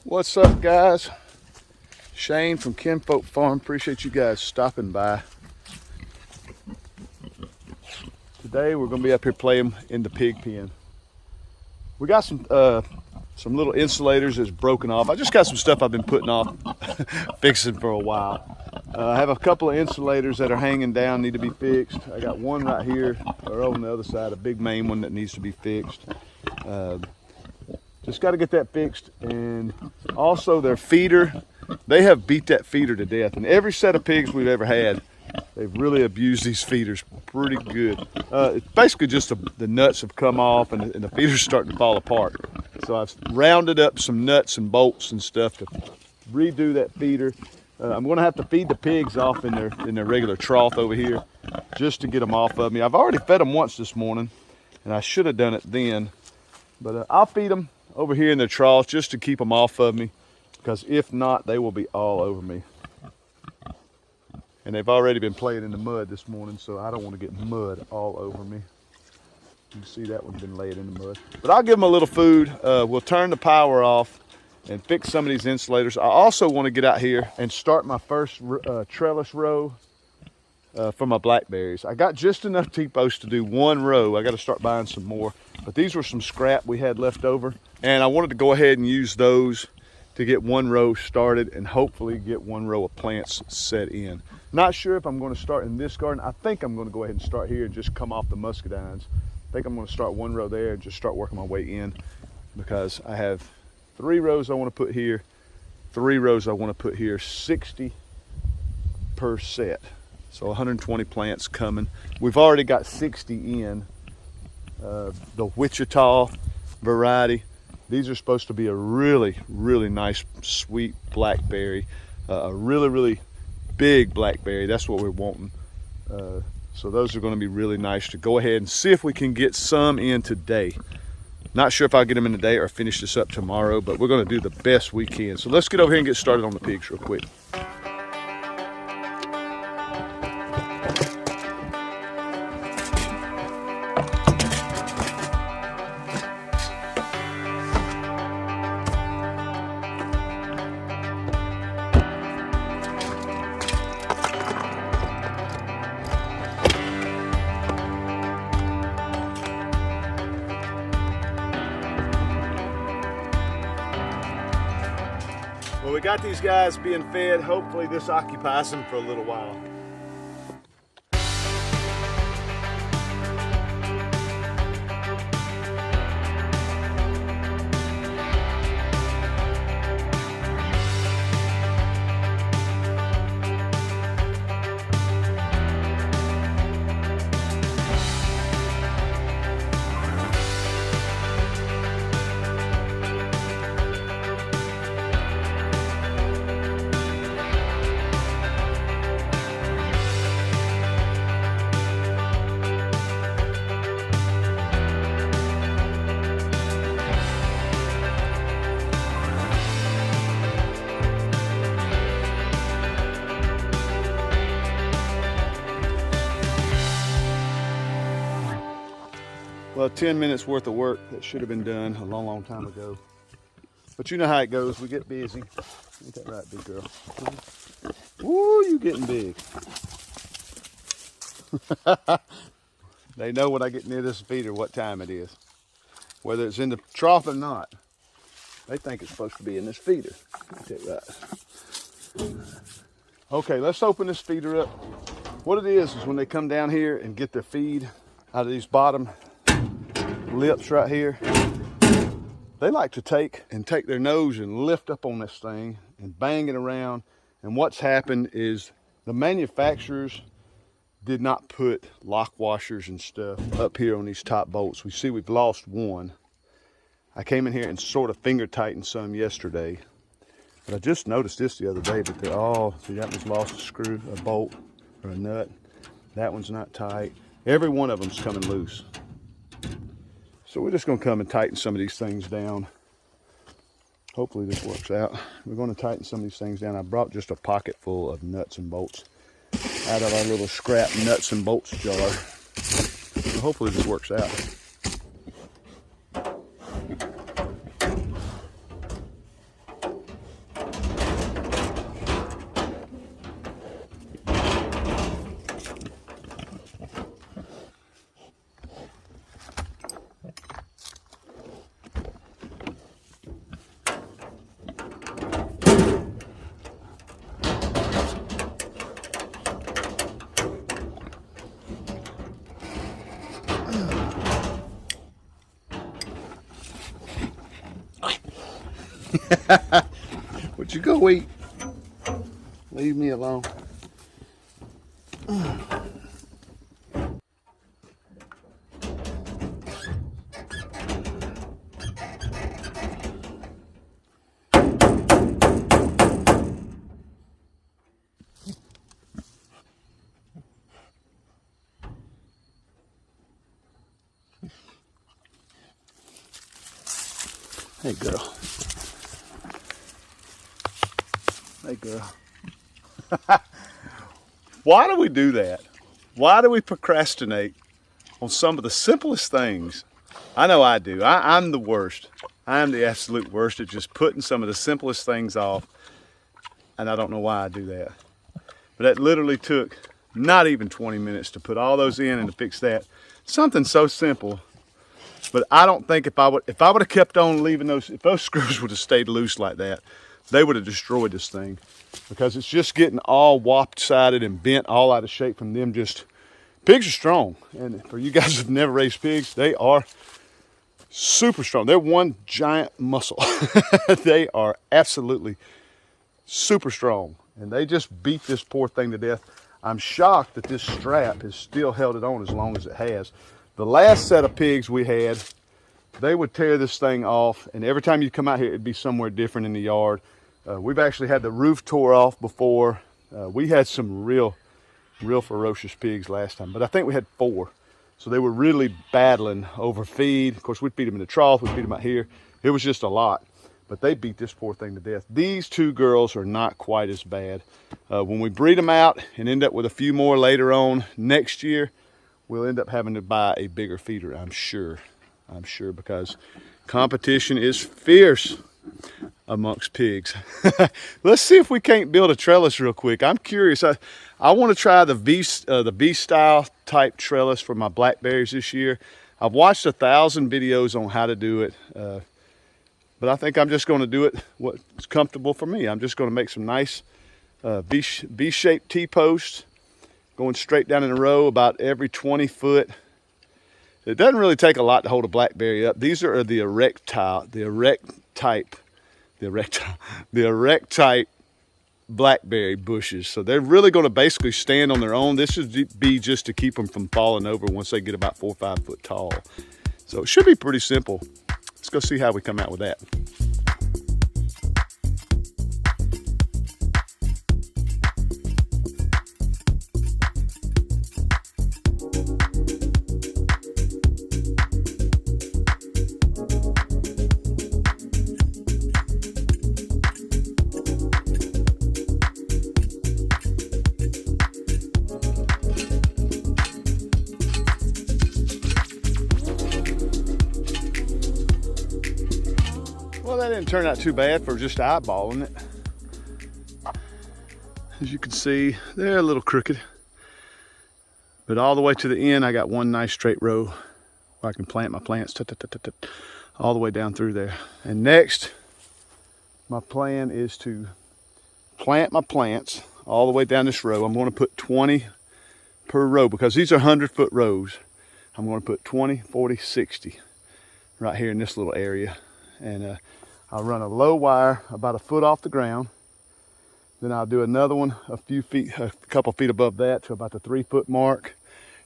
What's up, guys? Shane from Kinfolk Farm. Appreciate you guys stopping by. Today we're going to be up here playing in the pig pen. We got some little insulators that's broken off. I just got some stuff I've been putting off fixing for a while. I have a couple of insulators that are hanging down, need to be fixed. I got one right here, or on the other side, a big main one that needs to be fixed. Just got to get that fixed. And also their feeder, they have beat that feeder to death. And every set of pigs we've ever had, they've really abused these feeders pretty good. It's basically just the nuts have come off and the feeder's starting to fall apart. So I've rounded up some nuts and bolts and stuff to redo that feeder. I'm going to have to feed the pigs off in their regular trough over here just to get them off of me. I've already fed them once this morning, and I should have done it then. But I'll feed them over here in their trough just to keep them off of me, because if not, they will be all over me. And they've already been playing in the mud this morning, so I don't want to get mud all over me. You can see that one's been laying in the mud. But I'll give them a little food. We'll turn the power off and fix some of these insulators. I also want to get out here and start my first trellis row for my blackberries. I got just enough T-posts to do one row. I got to start buying some more. But these were some scrap we had left over, and I wanted to go ahead and use those to get one row started and hopefully get one row of plants set in. Not sure if I'm going to start in this garden. I think I'm going to go ahead and start here and just come off the muscadines. I think I'm going to start one row there and just start working my way in, because I have 3 rows I want to put here, 3 rows I want to put here, 60 per set. So 120 plants coming. We've already got 60 in. The Wichita variety. These are supposed to be a really, really nice, sweet blackberry. A really, really big blackberry. That's what we're wanting. So those are going to be really nice to go ahead and see if we can get some in today. Not sure if I'll get them in today or finish this up tomorrow, but we're going to do the best we can. So let's get over here and get started on the pigs real quick. Well, we got these guys being fed. Hopefully this occupies them for a little while. Well, 10 minutes worth of work that should have been done a long, long time ago. But you know how it goes. We get busy. Ain't that right, big girl? Woo, you getting big. They know when I get near this feeder what time it is. Whether it's in the trough or not. They think it's supposed to be in this feeder. Ain't that right? Okay, let's open this feeder up. What it is when they come down here and get their feed out of these bottom lips right here, they like to take their nose and lift up on this thing and bang it around. And what's happened is the manufacturers did not put lock washers and stuff up here on these top bolts. We see we've lost one. I came in here and sort of finger tightened some yesterday, but I just noticed this the other day, but they're all, see, that one's lost a screw, a bolt or a nut. That one's not tight. Every one of them's coming loose. So we're just going to come and tighten some of these things down. Hopefully this works out. We're going to tighten some of these things down. I brought just a pocket full of nuts and bolts out of our little scrap nuts and bolts jar. So hopefully this works out. Would you go eat? Leave me alone. Hey, girl. Hey, girl. Why do we do that? Why do we procrastinate on some of the simplest things? I know I do. I'm the worst. I'm the absolute worst at just putting some of the simplest things off, and I don't know why I do that. But that literally took not even 20 minutes to put all those in and to fix that. Something so simple. But I don't think if I would have kept on leaving those, if those screws would have stayed loose like that, they would have destroyed this thing, because it's just getting all lopsided and bent all out of shape from them. Just, pigs are strong, and for you guys who've never raised pigs, they are super strong. They're one giant muscle. They are absolutely super strong, and they just beat this poor thing to death. I'm shocked that this strap has still held it on as long as it has. The last set of pigs we had, they would tear this thing off, and every time you come out here, it'd be somewhere different in the yard. We've actually had the roof tore off before. We had some real ferocious pigs last time, but I think we had 4. So they were really battling over feed. Of course, we'd feed them in the trough, we'd feed them out here. It was just a lot, but they beat this poor thing to death. These 2 girls are not quite as bad. When we breed them out and end up with a few more later on next year, we'll end up having to buy a bigger feeder, I'm sure. I'm sure, because competition is fierce amongst pigs. Let's see if we can't build a trellis real quick. I'm curious. I want to try the V style type trellis for my blackberries this year. I've watched 1,000 videos on how to do it, but I think I'm just going to do it what's comfortable for me. I'm just going to make some nice V-shaped T-posts going straight down in a row about every 20 foot. It doesn't really take a lot to hold a blackberry up. These are the erect type blackberry bushes. So they're really going to basically stand on their own. This should be just to keep them from falling over once they get about 4 or 5 foot tall. So it should be pretty simple. Let's go see how we come out with that. Well, that didn't turn out too bad for just eyeballing it. As you can see, they're a little crooked. But all the way to the end, I got one nice straight row where I can plant my plants all the way down through there. And next, my plan is to plant my plants all the way down this row. I'm going to put 20 per row because these are 100-foot rows. I'm going to put 20, 40, 60 right here in this little area. And I'll run a low wire about a foot off the ground. Then I'll do another one a couple feet above that to about the 3-foot mark.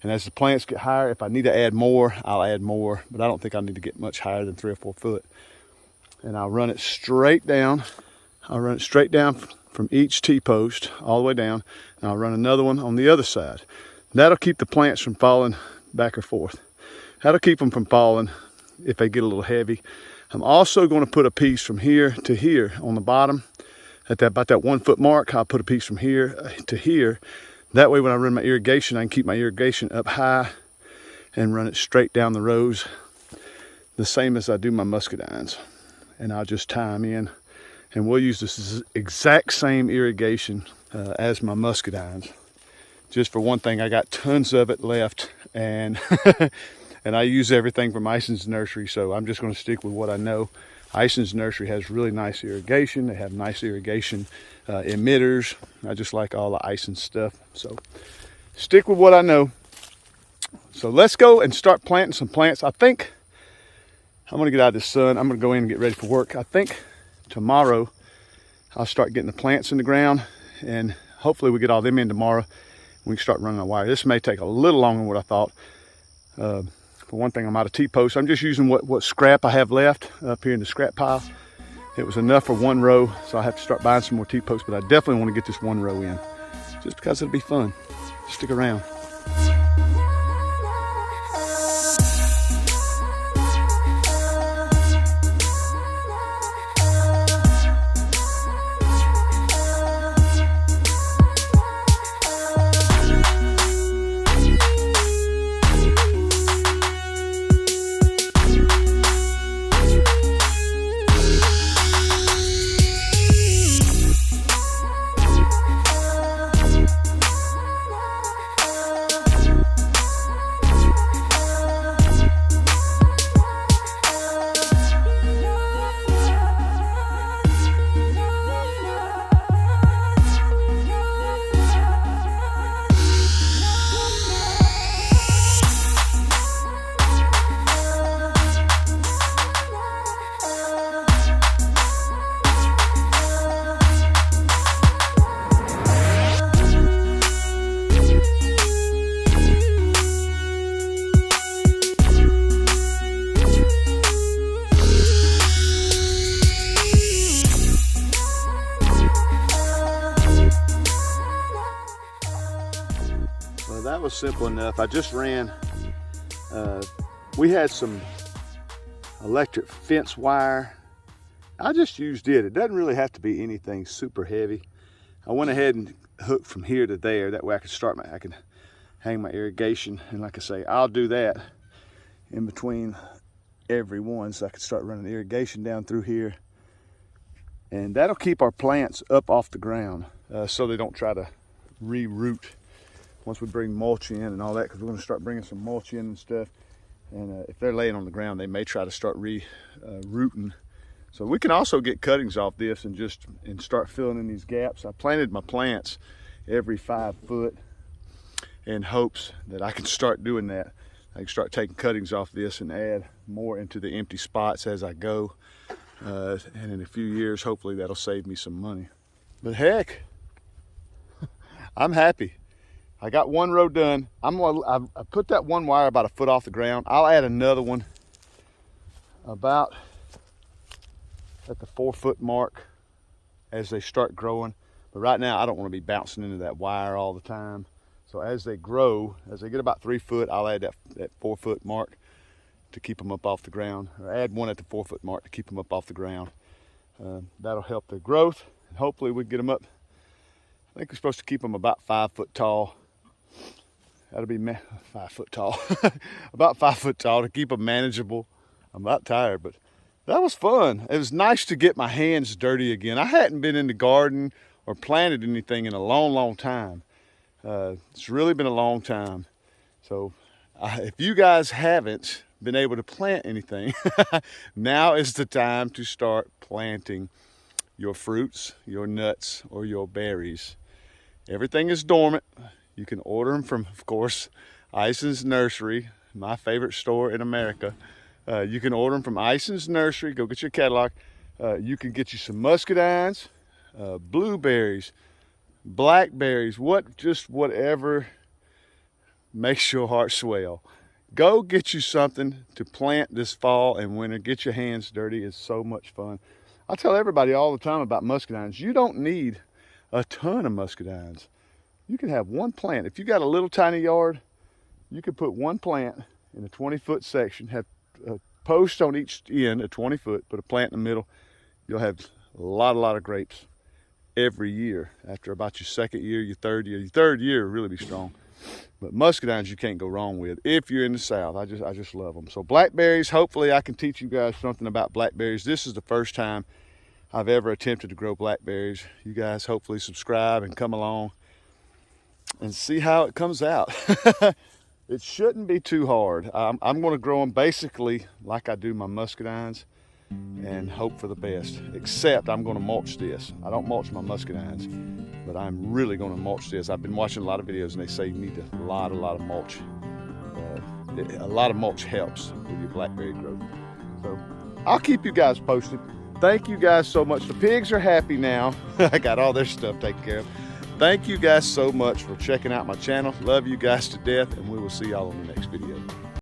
And as the plants get higher, if I need to add more, I'll add more. But I don't think I need to get much higher than 3 or 4 foot. And I'll run it straight down. I'll run it straight down from each T-post all the way down. And I'll run another one on the other side. That'll keep the plants from falling back or forth. That'll keep them from falling if they get a little heavy. I'm also going to put a piece from here to here on the bottom. At about that 1 foot mark, I'll put a piece from here to here. That way when I run my irrigation, I can keep my irrigation up high and run it straight down the rows, the same as I do my muscadines. And I'll just tie them in. And we'll use this exact same irrigation as my muscadines. Just for one thing, I got tons of it left, and and I use everything from Ison's Nursery, so I'm just going to stick with what I know. Ison's Nursery has really nice irrigation. They have nice irrigation emitters. I just like all the Ison stuff. So stick with what I know. So let's go and start planting some plants. I think I'm going to get out of this sun. I'm going to go in and get ready for work. I think tomorrow I'll start getting the plants in the ground, and hopefully we get all them in tomorrow. We can start running our wire. This may take a little longer than what I thought. For one thing, I'm out of T-posts. I'm just using what scrap I have left up here in the scrap pile. It was enough for one row, so I have to start buying some more T-posts, but I definitely want to get this one row in, just because it'll be fun. Stick around. That was simple enough. I just ran, we had some electric fence wire. I just used it. It doesn't really have to be anything super heavy. I went ahead and hooked from here to there. That way I can hang my irrigation. And like I say, I'll do that in between every one, so I can start running irrigation down through here. And that'll keep our plants up off the ground, so they don't try to re-root once we bring mulch in and all that, because we're going to start bringing some mulch in and stuff. And if they're laying on the ground, they may try to start rooting. So we can also get cuttings off this and start filling in these gaps. I planted my plants every 5 foot in hopes that I can start doing that. I can start taking cuttings off this and add more into the empty spots as I go. And in a few years, hopefully that'll save me some money. But heck, I'm happy. I got one row done. I put that one wire about 1 foot off the ground. I'll add another one about at the 4 foot mark as they start growing. But right now I don't want to be bouncing into that wire all the time. So as they grow, as they get about 3 foot, I'll add that 4 foot mark to keep them up off the ground, or add one at the 4 foot mark to keep them up off the ground. That'll help their growth, and hopefully we can get them up. I think we're supposed to keep them about 5 foot tall. That'll be 5 foot tall. About 5 foot tall to keep them manageable. I'm about tired, but that was fun. It was nice to get my hands dirty again. I hadn't been in the garden or planted anything in a long, long time. It's really been a long time. So if you guys haven't been able to plant anything, now is the time to start planting your fruits, your nuts, or your berries. Everything is dormant. You can order them from, of course, Ison's Nursery, my favorite store in America. You can order them from Ison's Nursery. Go get your catalog. You can get you some muscadines, blueberries, blackberries, just whatever makes your heart swell. Go get you something to plant this fall and winter. Get your hands dirty. It's so much fun. I tell everybody all the time about muscadines. You don't need a ton of muscadines. You can have one plant. If you got a little tiny yard, you could put one plant in a 20-foot section, have a post on each end, a 20 foot, put a plant in the middle. You'll have a lot of grapes every year. After about your second year, your third year will really be strong. But muscadines you can't go wrong with if you're in the South. I just love them. So blackberries, hopefully I can teach you guys something about blackberries. This is the first time I've ever attempted to grow blackberries. You guys hopefully subscribe and come along and see how it comes out. It shouldn't be too hard. I'm going to grow them basically like I do my muscadines and hope for the best. Except I'm going to mulch this. I don't mulch my muscadines, but I'm really going to mulch this. I've been watching a lot of videos and they say you need a lot of mulch. A lot of mulch helps with your blackberry growth. So I'll keep you guys posted. thank you guys so much. The pigs are happy now. I got all their stuff taken care of. Thank you guys so much for checking out my channel. Love you guys to death, and we will see y'all on the next video.